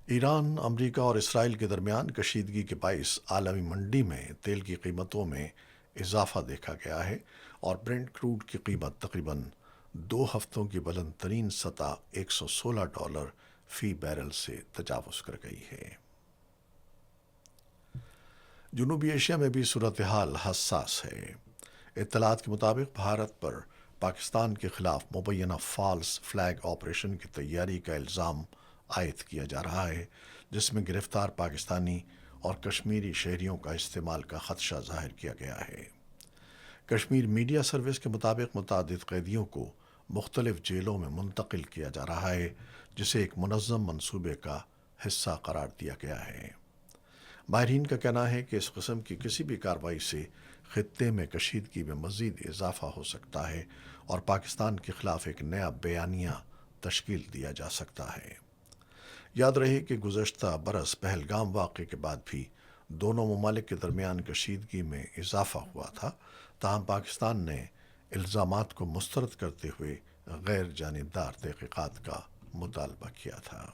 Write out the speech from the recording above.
ایران، امریکہ اور اسرائیل کے درمیان کشیدگی کے باعث عالمی منڈی میں تیل کی قیمتوں میں اضافہ دیکھا گیا ہے اور برنٹ کروڈ کی قیمت تقریباً 2 ہفتوں کی بلند ترین سطح $116 فی بیرل سے تجاوز کر گئی ہے۔ جنوبی ایشیا میں بھی صورتحال حساس ہے۔ اطلاعات کے مطابق بھارت پر پاکستان کے خلاف مبینہ فالس فلیگ آپریشن کی تیاری کا الزام عائد کیا جا رہا ہے، جس میں گرفتار پاکستانی اور کشمیری شہریوں کا استعمال کا خدشہ ظاہر کیا گیا ہے۔ کشمیر میڈیا سروس کے مطابق متعدد قیدیوں کو مختلف جیلوں میں منتقل کیا جا رہا ہے، جسے ایک منظم منصوبے کا حصہ قرار دیا گیا ہے۔ ماہرین کا کہنا ہے کہ اس قسم کی کسی بھی کارروائی سے خطے میں کشیدگی میں مزید اضافہ ہو سکتا ہے اور پاکستان کے خلاف ایک نیا بیانیہ تشکیل دیا جا سکتا ہے۔ یاد رہے کہ گزشتہ برس پہلگام واقعے کے بعد بھی دونوں ممالک کے درمیان کشیدگی میں اضافہ ہوا تھا، تاہم پاکستان نے الزامات کو مسترد کرتے ہوئے غیر جانبدار تحقیقات کا مطالبہ کیا تھا۔